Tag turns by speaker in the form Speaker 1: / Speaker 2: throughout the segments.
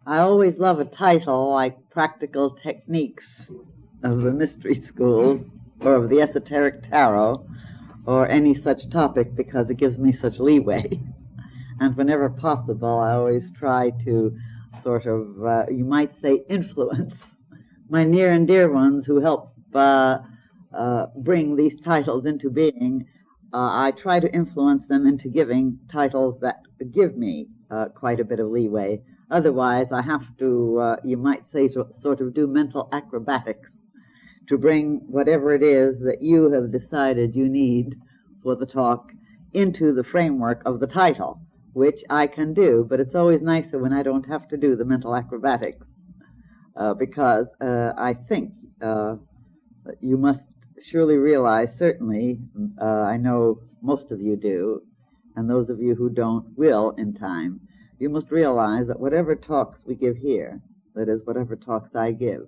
Speaker 1: I always love a title like Practical Techniques of the Mystery School or of the Esoteric Tarot or any such topic because it gives me such leeway. And whenever possible, I always try to sort of, you might say, influence my near and dear ones who help bring these titles into being. I try to influence them into giving titles that give me quite a bit of leeway. Otherwise, I have to, you might say, sort of do mental acrobatics to bring whatever it is that you have decided you need for the talk into the framework of the title, which I can do, but it's always nicer when I don't have to do the mental acrobatics, because I think you must surely realize, certainly, I know most of you do, and those of you who don't will in time, you must realize that whatever talks we give here, that is, whatever talks I give,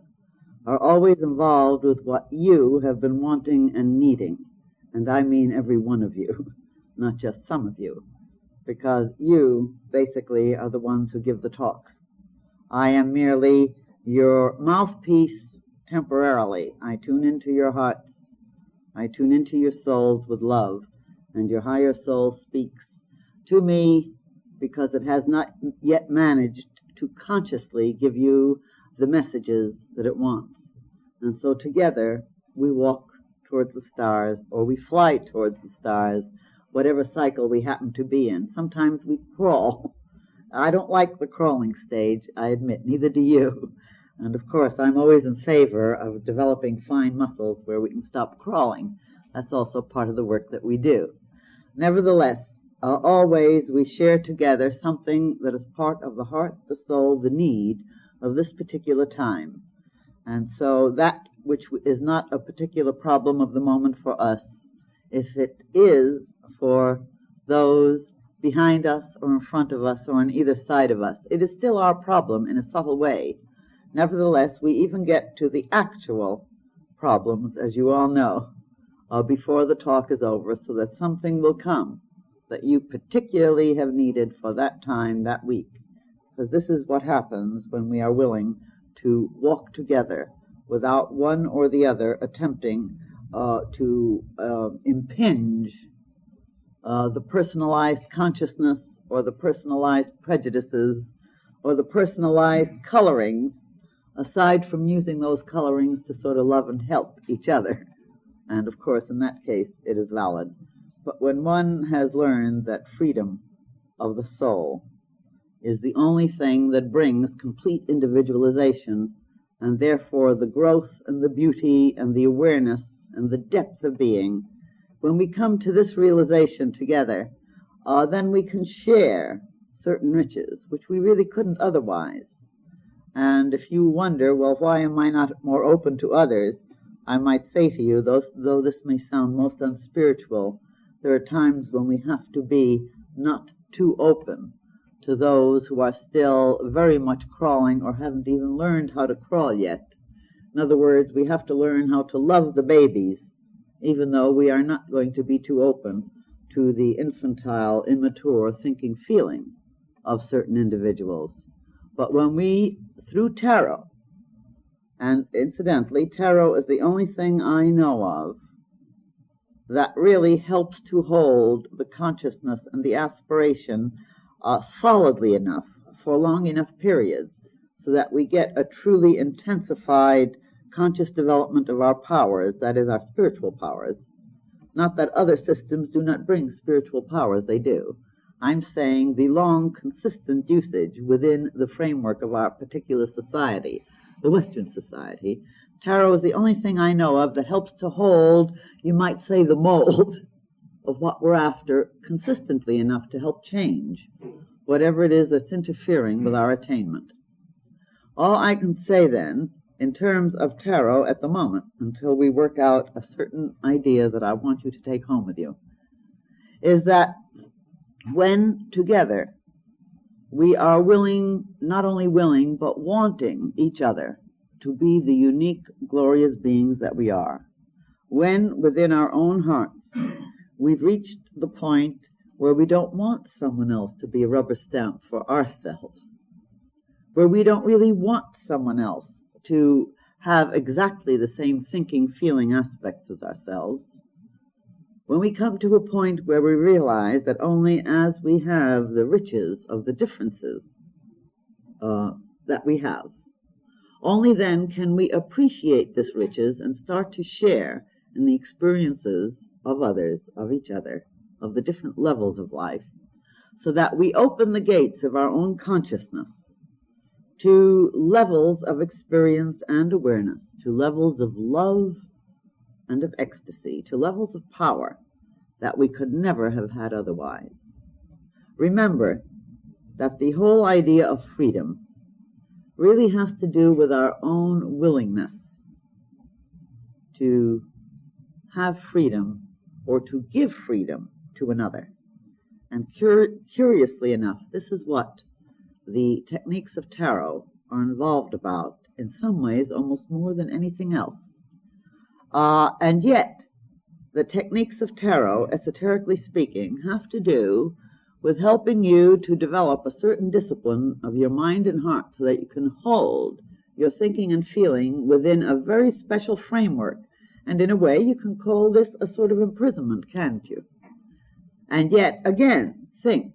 Speaker 1: are always involved with what you have been wanting and needing, and I mean every one of you, not just some of you, because you basically are the ones who give the talks. I am merely your mouthpiece temporarily. I tune into your hearts, I tune into your souls with love, and your higher soul speaks to me because it has not yet managed to consciously give you the messages that it wants. And so together we walk towards the stars, or we fly towards the stars, whatever cycle we happen to be in. Sometimes we crawl. I don't like the crawling stage, I admit, neither do you. And of course, I'm always in favor of developing fine muscles where we can stop crawling. That's also part of the work that we do. Nevertheless, always we share together something that is part of the heart, the soul, the need of this particular time. And so that which is not a particular problem of the moment for us, if it is for those behind us or in front of us or on either side of us, it is still our problem in a subtle way. Nevertheless, we even get to the actual problems, as you all know, before the talk is over, so that something will come that you particularly have needed for that time, that week. Because this is what happens when we are willing to walk together without one or the other attempting to impinge the personalized consciousness or the personalized prejudices or the personalized colorings, aside from using those colorings to sort of love and help each other. And of course, in that case, it is valid. But when one has learned that freedom of the soul is the only thing that brings complete individualization, and therefore the growth and the beauty and the awareness and the depth of being, when we come to this realization together, then we can share certain riches, which we really couldn't otherwise. And if you wonder, well, why am I not more open to others? I might say to you, though this may sound most unspiritual, there are times when we have to be not too open to those who are still very much crawling or haven't even learned how to crawl yet. In other words, we have to learn how to love the babies, even though we are not going to be too open to the infantile, immature thinking, feeling of certain individuals. But when we, through tarot, and incidentally, tarot is the only thing I know of that really helps to hold the consciousness and the aspiration solidly enough for long enough periods so that we get a truly intensified conscious development of our powers, that is, our spiritual powers. Not that other systems do not bring spiritual powers, they do. I'm saying the long, consistent usage within the framework of our particular society, the Western society. Tarot is the only thing I know of that helps to hold, you might say, the mold of what we're after consistently enough to help change whatever it is that's interfering with our attainment. All I can say then, in terms of tarot at the moment, until we work out a certain idea that I want you to take home with you, is that when together we are willing, not only willing, but wanting each other to be the unique, glorious beings that we are, when within our own hearts we've reached the point where we don't want someone else to be a rubber stamp for ourselves, where we don't really want someone else to have exactly the same thinking, feeling aspects as ourselves, when we come to a point where we realize that only as we have the riches of the differences that we have, only then can we appreciate this riches and start to share in the experiences of others, of each other, of the different levels of life, so that we open the gates of our own consciousness to levels of experience and awareness, to levels of love and of ecstasy, to levels of power that we could never have had otherwise. Remember that the whole idea of freedom really has to do with our own willingness to have freedom or to give freedom to another. And curiously enough, this is what the techniques of tarot are involved about, in some ways almost more than anything else. And yet, the techniques of tarot, esoterically speaking, have to do with helping you to develop a certain discipline of your mind and heart so that you can hold your thinking and feeling within a very special framework. And in a way, you can call this a sort of imprisonment, can't you? And yet, again, think,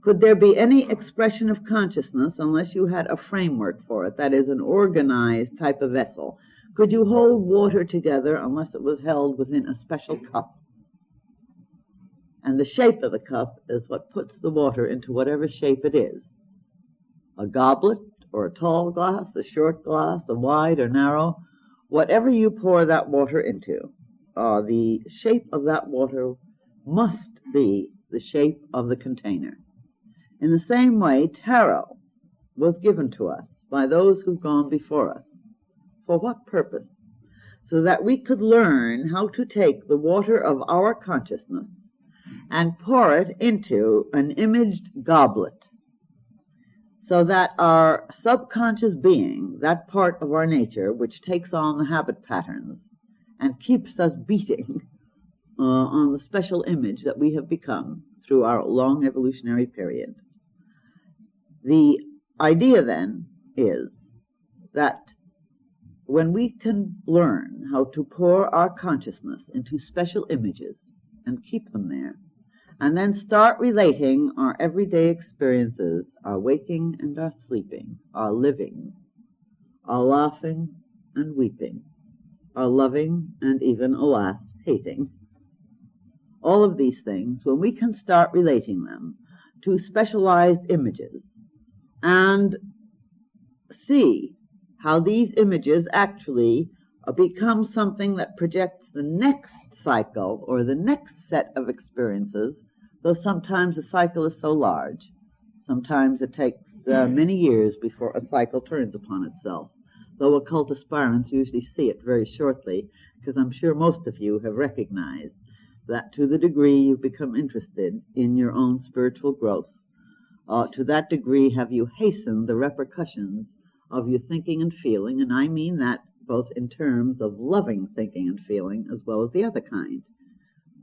Speaker 1: could there be any expression of consciousness unless you had a framework for it, that is, an organized type of vessel? Could you hold water together unless it was held within a special cup? And the shape of the cup is what puts the water into whatever shape it is. A goblet or a tall glass, a short glass, a wide or narrow, whatever you pour that water into, the shape of that water must be the shape of the container. In the same way, tarot was given to us by those who've gone before us. For what purpose? So that we could learn how to take the water of our consciousness and pour it into an imaged goblet, so that our subconscious being, that part of our nature which takes on the habit patterns and keeps us beating on the special image that we have become through our long evolutionary period. The idea then is that when we can learn how to pour our consciousness into special images and keep them there, and then start relating our everyday experiences, our waking and our sleeping, our living, our laughing and weeping, our loving and even, alas, hating, all of these things, when we can start relating them to specialized images and see how these images actually become something that projects the next cycle or the next set of experiences, though sometimes the cycle is so large. Sometimes it takes many years before a cycle turns upon itself, though occult aspirants usually see it very shortly, because I'm sure most of you have recognized that to the degree you've become interested in your own spiritual growth, to that degree have you hastened the repercussions of your thinking and feeling, and I mean that both in terms of loving thinking and feeling as well as the other kind.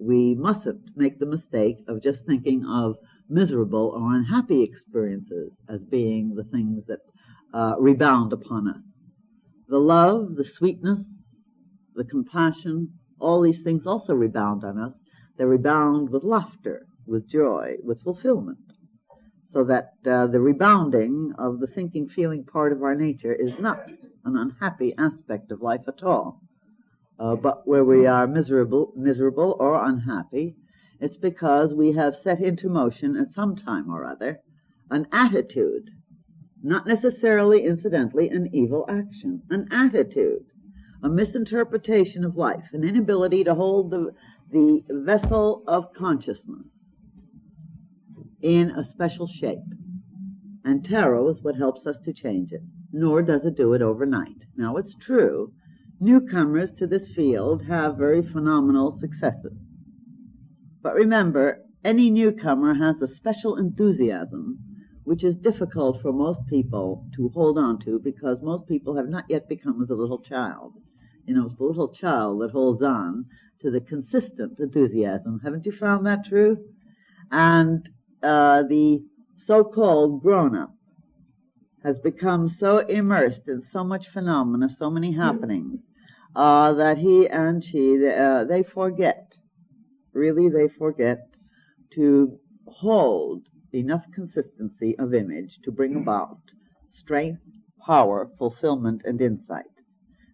Speaker 1: We mustn't make the mistake of just thinking of miserable or unhappy experiences as being the things that rebound upon us. The love, the sweetness, the compassion, all these things also rebound on us. They rebound with laughter, with joy, with fulfillment. So that the rebounding of the thinking, feeling part of our nature is not an unhappy aspect of life at all. But where we are miserable or unhappy, it's because we have set into motion at some time or other an attitude, not necessarily, incidentally, an evil action, an attitude, a misinterpretation of life, an inability to hold the vessel of consciousness in a special shape. And tarot is what helps us to change it, nor does it do it overnight. Now, it's true, newcomers to this field have very phenomenal successes. But remember, any newcomer has a special enthusiasm which is difficult for most people to hold on to, because most people have not yet become as a little child. You know, it's the little child that holds on to the consistent enthusiasm. Haven't you found that true? And the so-called grown-up has become so immersed in so much phenomena, so many happenings, that he and she, they forget, really they forget to hold enough consistency of image to bring about strength, power, fulfillment, and insight.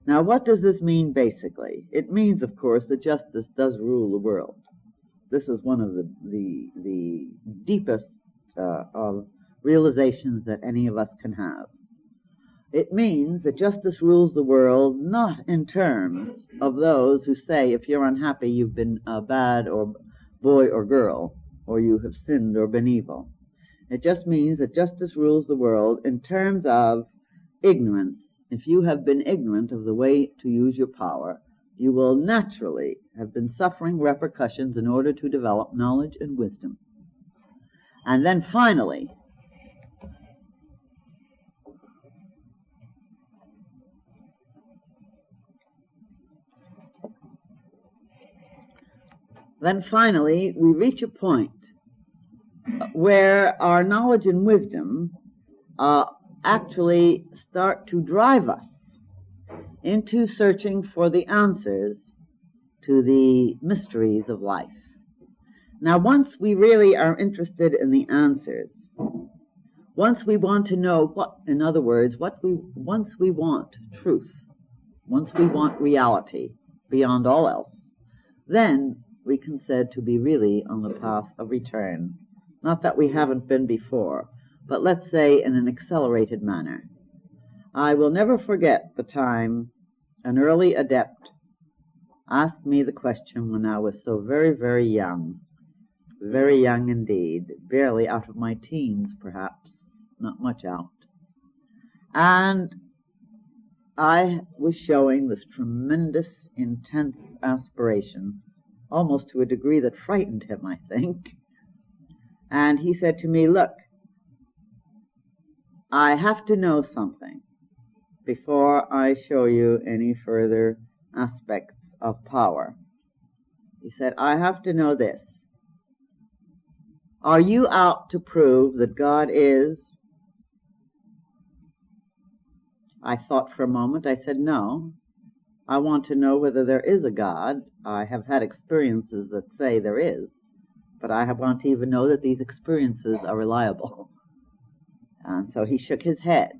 Speaker 1: Now, what does this mean basically? It means, of course, that justice does rule the world. This is one of the deepest of realizations that any of us can have. It means that justice rules the world not in terms of those who say if you're unhappy you've been a bad or boy or girl, or you have sinned or been evil. It just means that justice rules the world in terms of ignorance. If you have been ignorant of the way to use your power, you will naturally have been suffering repercussions in order to develop knowledge and wisdom. And then finally, we reach a point where our knowledge and wisdom actually start to drive us into searching for the answers to the mysteries of life. Now, once we really are interested in the answers, once we want to know what, in other words, once we want truth, once we want reality beyond all else, then we can said to be really on the path of return. Not that we haven't been before, but let's say in an accelerated manner. I will never forget the time an early adept asked me the question when I was so very, very young indeed, barely out of my teens perhaps, not much out. And I was showing this tremendous, intense aspiration, almost to a degree that frightened him, I think. And he said to me, look, I have to know something before I show you any further aspects of power. He said, I have to know this. Are you out to prove that God is? I thought for a moment. I said, no. I want to know whether there is a God. I have had experiences that say there is, but I want to even know that these experiences are reliable. And so he shook his head.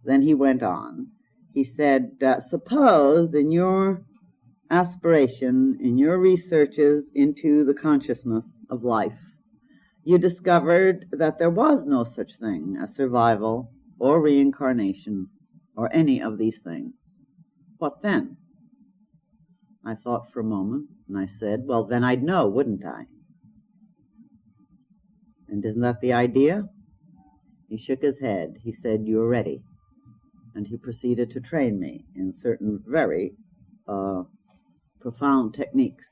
Speaker 1: Then he went on. He said, suppose in your aspiration, in your researches into the consciousness of life, you discovered that there was no such thing as survival or reincarnation or any of these things. What then? I thought for a moment, and I said, well, then I'd know, wouldn't I? And isn't that the idea? He shook his head. He said, you're ready. And he proceeded to train me in certain very profound techniques.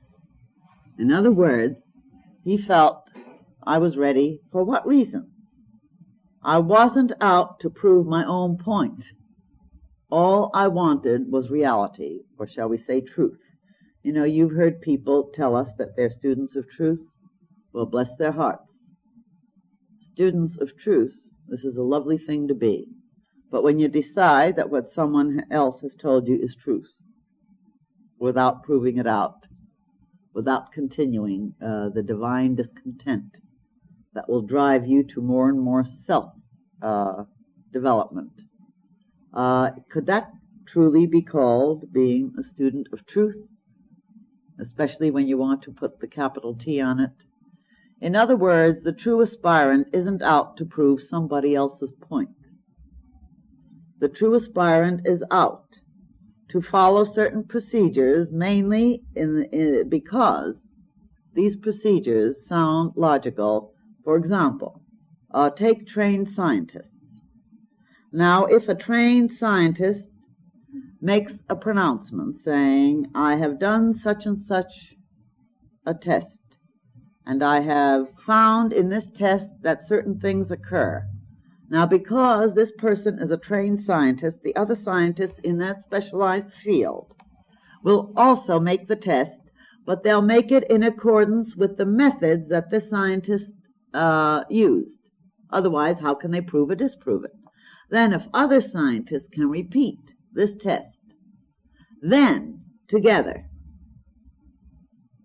Speaker 1: In other words, he felt I was ready. For what reason? I wasn't out to prove my own point. All I wanted was reality, or shall we say truth. You know, you've heard people tell us that they're students of truth. Well, bless their hearts. Students of truth, this is a lovely thing to be. But when you decide that what someone else has told you is truth, without proving it out, without continuing the divine discontent that will drive you to more and more self-development, could that truly be called being a student of truth? Especially when you want to put the capital T on it. In other words, the true aspirant isn't out to prove somebody else's point. The true aspirant is out to follow certain procedures, mainly because these procedures sound logical. For example, take trained scientists. Now, if a trained scientist makes a pronouncement saying, I have done such and such a test, and I have found in this test that certain things occur. Now, because this person is a trained scientist, the other scientists in that specialized field will also make the test, but they'll make it in accordance with the methods that this scientist used. Otherwise, how can they prove or disprove it? then if other scientists can repeat this test, then together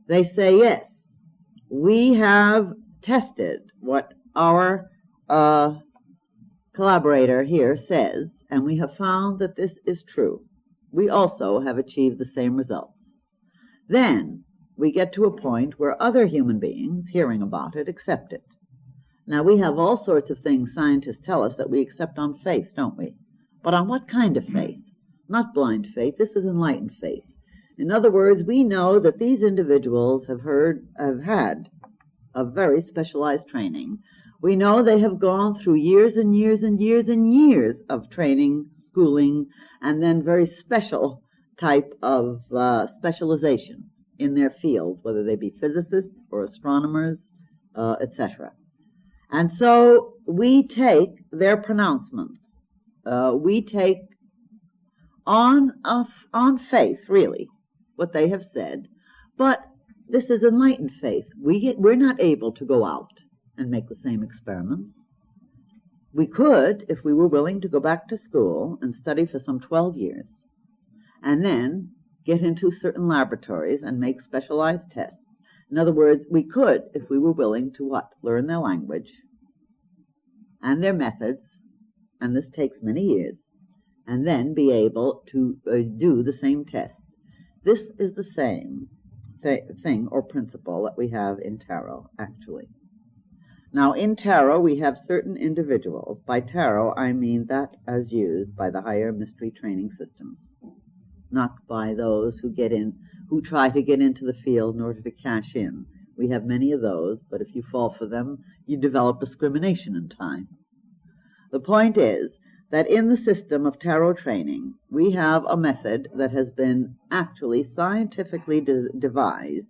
Speaker 1: they say, yes, we have tested what our collaborator here says, and we have found that this is true. We also have achieved the same results. Then we get to a point where other human beings, hearing about it, accept it. Now, we have all sorts of things scientists tell us that we accept on faith, don't we? But on what kind of faith? Not blind faith. This is enlightened faith. In other words, we know that these individuals have had a very specialized training. We know they have gone through years and years and years and years of training, schooling, and then very special type of specialization in their fields, whether they be physicists or astronomers, etc. And so we take their pronouncements. We take on faith, really, what they have said. But this is enlightened faith. We're not able to go out and make the same experiments. We could, if we were willing to go back to school and study for some 12 years, and then get into certain laboratories and make specialized tests. In other words, we could, if we were willing to what? Learn their language and their methods, and this takes many years, and then be able to do the same test. This is the same thing or principle that we have in tarot, actually. Now, in tarot, we have certain individuals. By tarot, I mean that as used by the higher mystery training systems, not by those who try to get into the field in order to cash in. We have many of those, but if you fall for them, you develop discrimination in time. The point is that in the system of tarot training, we have a method that has been actually scientifically devised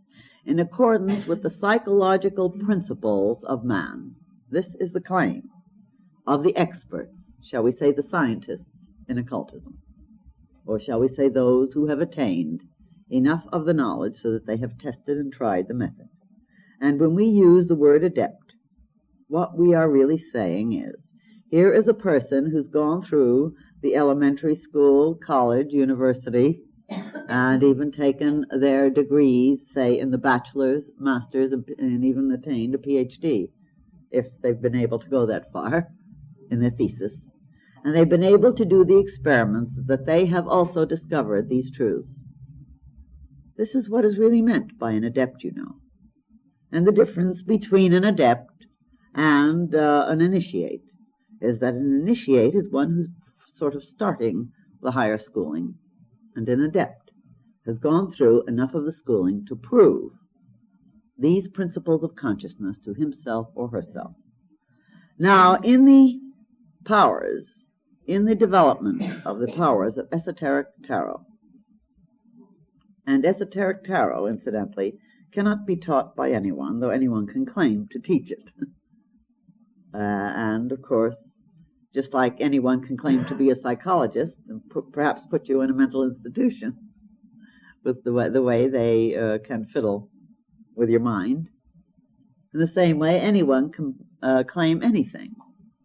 Speaker 1: in accordance with the psychological principles of man. This is the claim of the experts, shall we say the scientists in occultism, or shall we say those who have attained enough of the knowledge so that they have tested and tried the method. And when we use the word adept, what we are really saying is, here is a person who's gone through the elementary school, college, university, and even taken their degrees, say, in the bachelor's, master's, and even attained a PhD, if they've been able to go that far in their thesis. And they've been able to do the experiments that they have also discovered these truths. This is what is really meant by an adept, you know. And the difference between an adept and an initiate is that an initiate is one who's sort of starting the higher schooling, and an adept has gone through enough of the schooling to prove these principles of consciousness to himself or herself. Now, in the powers, in the development of the powers of esoteric tarot, and esoteric tarot, incidentally, cannot be taught by anyone, though anyone can claim to teach it. And, of course, just like anyone can claim to be a psychologist and perhaps put you in a mental institution with the way they can fiddle with your mind. In the same way, anyone can claim anything,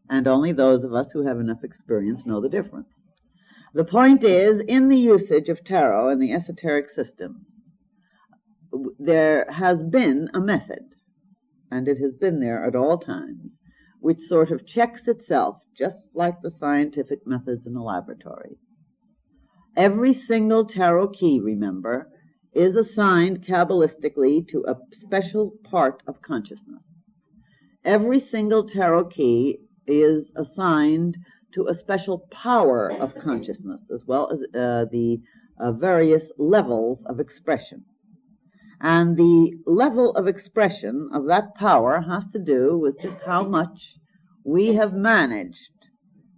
Speaker 1: and only those of us who have enough experience know the difference. The point is, in the usage of tarot in the esoteric system, there has been a method, and it has been there at all times, which sort of checks itself, just like the scientific methods in a laboratory. Every single tarot key, remember, is assigned Kabbalistically to a special part of consciousness. Every single tarot key is assigned to a special power of consciousness, as well as the various levels of expression. And the level of expression of that power has to do with just how much we have managed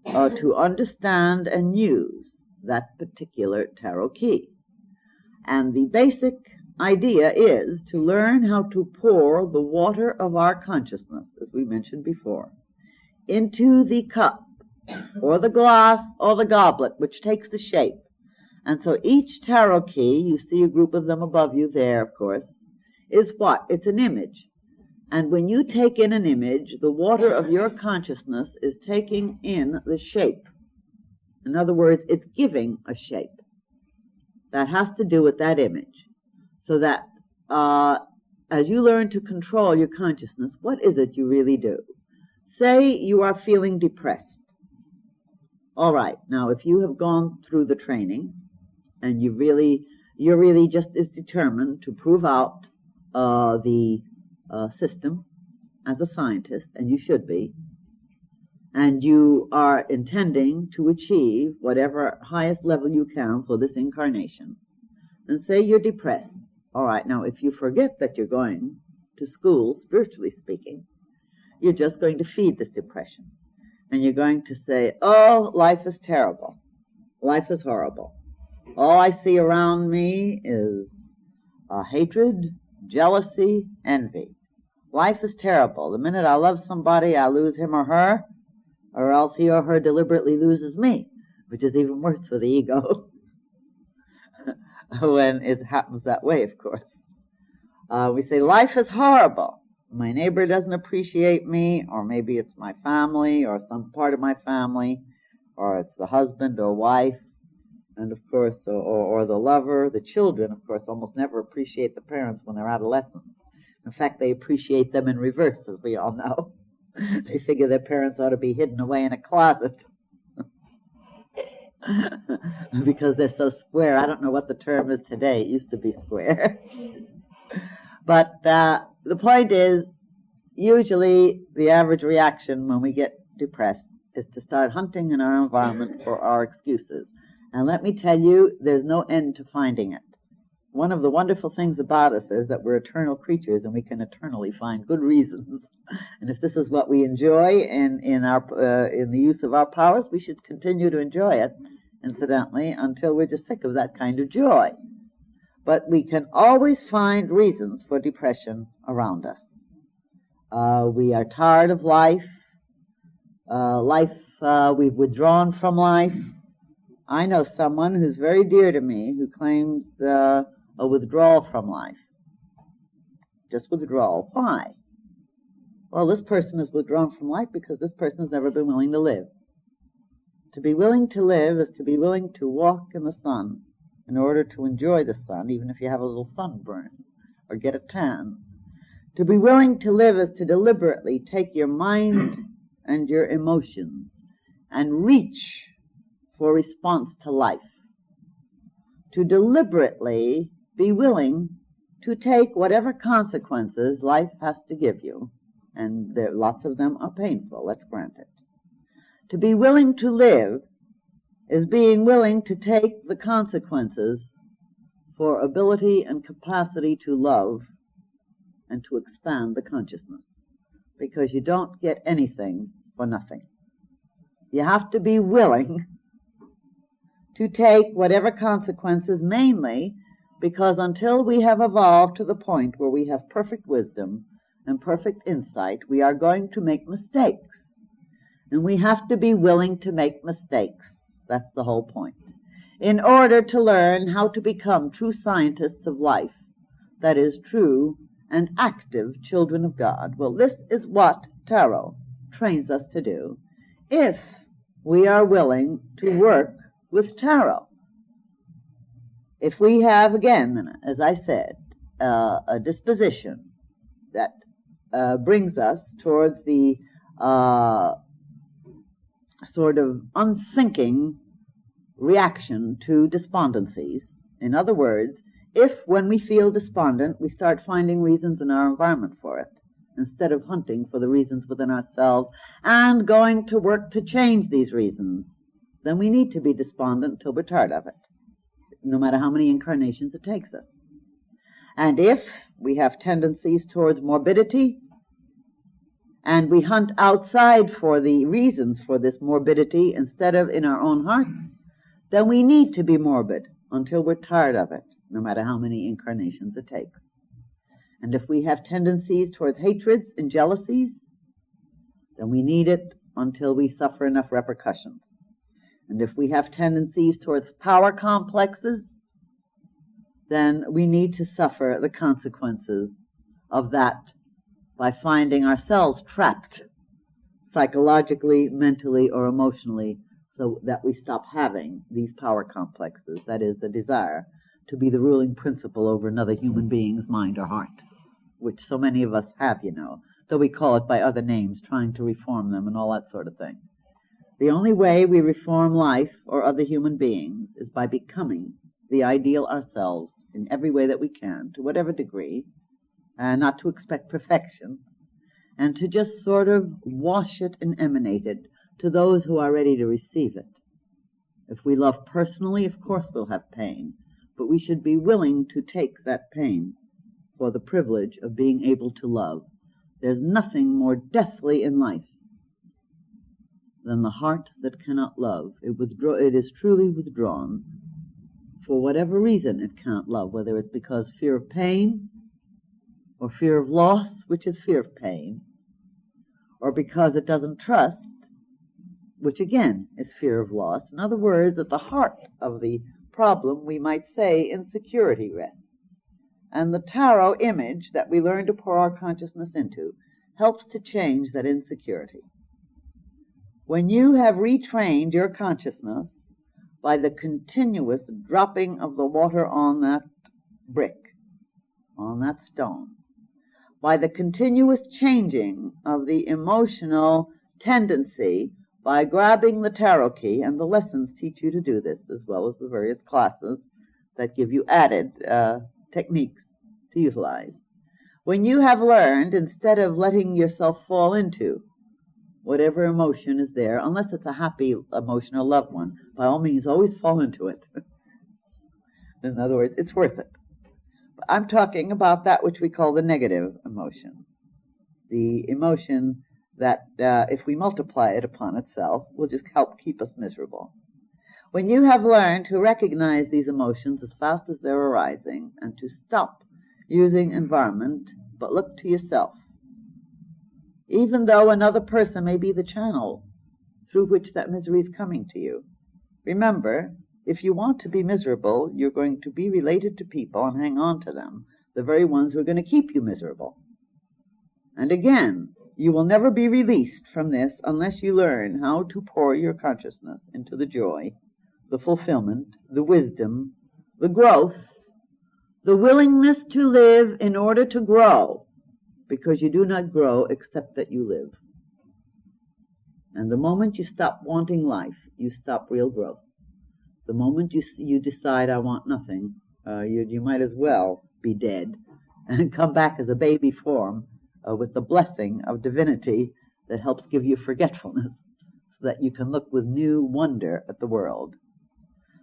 Speaker 1: to understand and use that particular tarot key. And the basic idea is to learn how to pour the water of our consciousness, as we mentioned before, into the cup, or the glass, or the goblet, which takes the shape. And so each tarot key, you see a group of them above you there, of course, is what? It's an image. And when you take in an image, the water of your consciousness is taking in the shape In other words, it's giving a shape that has to do with that image. So that as you learn to control your consciousness, what is it you really do? Say you are feeling depressed. All right, now if you have gone through the training and you're really just as determined to prove out the system as a scientist, and you should be, and you are intending to achieve whatever highest level you can for this incarnation, and say you're depressed. All right, now if you forget that you're going to school, spiritually speaking, you're just going to feed this depression. And you're going to say, oh, life is terrible. Life is horrible. All I see around me is hatred, jealousy, envy. Life is terrible. The minute I love somebody, I lose him or her, or else he or her deliberately loses me, which is even worse for the ego. When it happens that way, of course. We say, life is horrible. My neighbor doesn't appreciate me, or maybe it's my family, or some part of my family, or it's the husband or wife, and of course, or the lover. The children, of course, almost never appreciate the parents when they're adolescents. In fact, they appreciate them in reverse, as we all know. They figure their parents ought to be hidden away in a closet. Because they're so square. I don't know what the term is today. It used to be square. But the point is, usually the average reaction when we get depressed is to start hunting in our environment for our excuses. And let me tell you, there's no end to finding it. One of the wonderful things about us is that we're eternal creatures and we can eternally find good reasons. And if this is what we enjoy in the use of our powers, we should continue to enjoy it, incidentally, until we're just sick of that kind of joy. But we can always find reasons for depression around us. We are tired of life. We've withdrawn from life. I know someone who's very dear to me who claims a withdrawal from life. Just withdrawal. Why? Well, this person is withdrawn from life because this person has never been willing to live. To be willing to live is to be willing to walk in the sun in order to enjoy the sun, even if you have a little sunburn or get a tan. To be willing to live is to deliberately take your mind and your emotions and reach for response to life. To deliberately be willing to take whatever consequences life has to give you, and lots of them are painful, let's grant it. To be willing to live is being willing to take the consequences for ability and capacity to love and to expand the consciousness, because you don't get anything for nothing. You have to be willing to take whatever consequences, mainly because until we have evolved to the point where we have perfect wisdom and perfect insight, we are going to make mistakes. And we have to be willing to make mistakes. That's the whole point. In order to learn how to become true scientists of life, that is, true and active children of God. Well, this is what tarot trains us to do if we are willing to work with tarot. If we have, again, as I said, a disposition that brings us towards the sort of unthinking reaction to despondencies. In other words, if when we feel despondent, we start finding reasons in our environment for it, instead of hunting for the reasons within ourselves and going to work to change these reasons, then we need to be despondent until we're tired of it, no matter how many incarnations it takes us. And if we have tendencies towards morbidity, and we hunt outside for the reasons for this morbidity instead of in our own hearts, then we need to be morbid until we're tired of it, no matter how many incarnations it takes. And if we have tendencies towards hatreds and jealousies, then we need it until we suffer enough repercussions. And if we have tendencies towards power complexes, then we need to suffer the consequences of that by finding ourselves trapped psychologically, mentally, or emotionally so that we stop having these power complexes, that is, the desire to be the ruling principle over another human being's mind or heart, which so many of us have, though we call it by other names, trying to reform them and all that sort of thing. The only way we reform life or other human beings is by becoming the ideal ourselves in every way that we can, to whatever degree, and not to expect perfection, and to just sort of wash it and emanate it to those who are ready to receive it. If we love personally, of course we'll have pain, but we should be willing to take that pain for the privilege of being able to love. There's nothing more deathly in life than the heart that cannot love. It is truly withdrawn. For whatever reason it can't love, whether it's because fear of pain, or fear of loss, which is fear of pain, or because it doesn't trust, which again is fear of loss. In other words, at the heart of the problem, we might say, insecurity rests. And the tarot image that we learn to pour our consciousness into helps to change that insecurity. When you have retrained your consciousness by the continuous dropping of the water on that brick, on that stone, by the continuous changing of the emotional tendency, by grabbing the tarot key, and the lessons teach you to do this, as well as the various classes that give you added techniques to utilize. When you have learned, instead of letting yourself fall into whatever emotion is there, unless it's a happy emotion, a loved one, by all means, always fall into it. In other words, it's worth it. But I'm talking about that which we call the negative emotion. The emotion that, if we multiply it upon itself, will just help keep us miserable. When you have learned to recognize these emotions as fast as they're arising, and to stop using environment, but look to yourself, even though another person may be the channel through which that misery is coming to you. Remember, if you want to be miserable, you're going to be related to people and hang on to them, the very ones who are going to keep you miserable. And again, you will never be released from this unless you learn how to pour your consciousness into the joy, the fulfillment, the wisdom, the growth, the willingness to live in order to grow, because you do not grow except that you live. And the moment you stop wanting life, you stop real growth. The moment you decide, I want nothing, you might as well be dead and come back as a baby form with the blessing of divinity that helps give you forgetfulness so that you can look with new wonder at the world.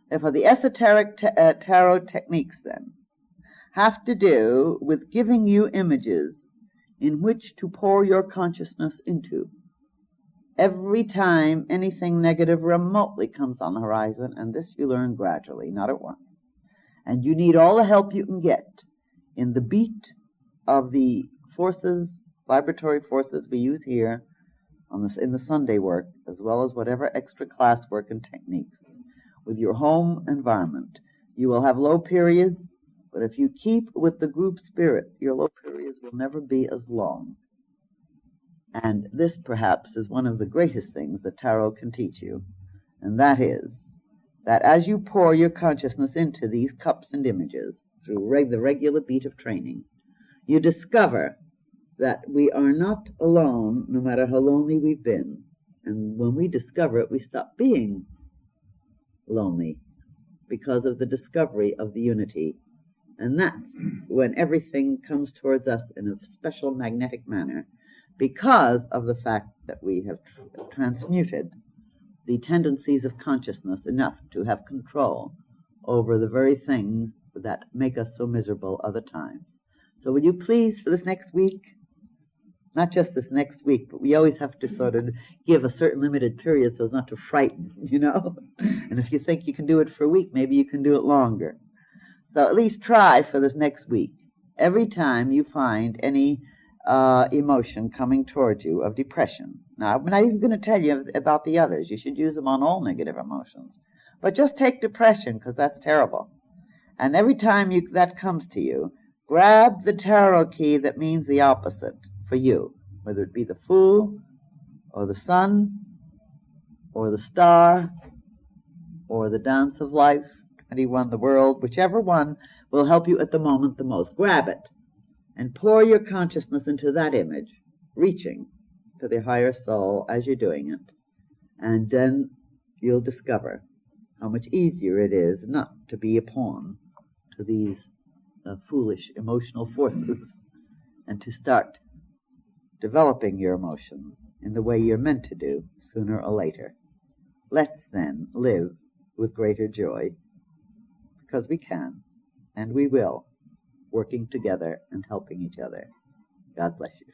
Speaker 1: Therefore, the esoteric tarot techniques, then, have to do with giving you images in which to pour your consciousness into every time anything negative remotely comes on the horizon, and this you learn gradually, not at once. And you need all the help you can get in the beat of the forces, vibratory forces we use here in the Sunday work, as well as whatever extra class work and techniques. With your home environment, you will have low periods, but if you keep with the group spirit, your low periods will never be as long. And this, perhaps, is one of the greatest things the tarot can teach you, and that is that as you pour your consciousness into these cups and images through the regular beat of training, you discover that we are not alone, no matter how lonely we've been. And when we discover it, we stop being lonely because of the discovery of the unity. And that's when everything comes towards us in a special magnetic manner, because of the fact that we have transmuted the tendencies of consciousness enough to have control over the very things that make us so miserable other times. So would you please, for this next week, not just this next week, but we always have to sort of give a certain limited period so as not to frighten, And if you think you can do it for a week, maybe you can do it longer. So at least try for this next week. Every time you find any emotion coming towards you of depression. Now, I'm not even going to tell you about the others. You should use them on all negative emotions. But just take depression, because that's terrible. And every time that comes to you, grab the tarot key that means the opposite for you, whether it be the Fool, or the Sun, or the star, or the dance of life, 21, the world, whichever one will help you at the moment the most. Grab it and pour your consciousness into that image, reaching to the higher soul as you're doing it. And then you'll discover how much easier it is not to be a pawn to these foolish emotional forces, and to start developing your emotions in the way you're meant to do sooner or later. Let's then live with greater joy, because we can, and we will, working together and helping each other. God bless you.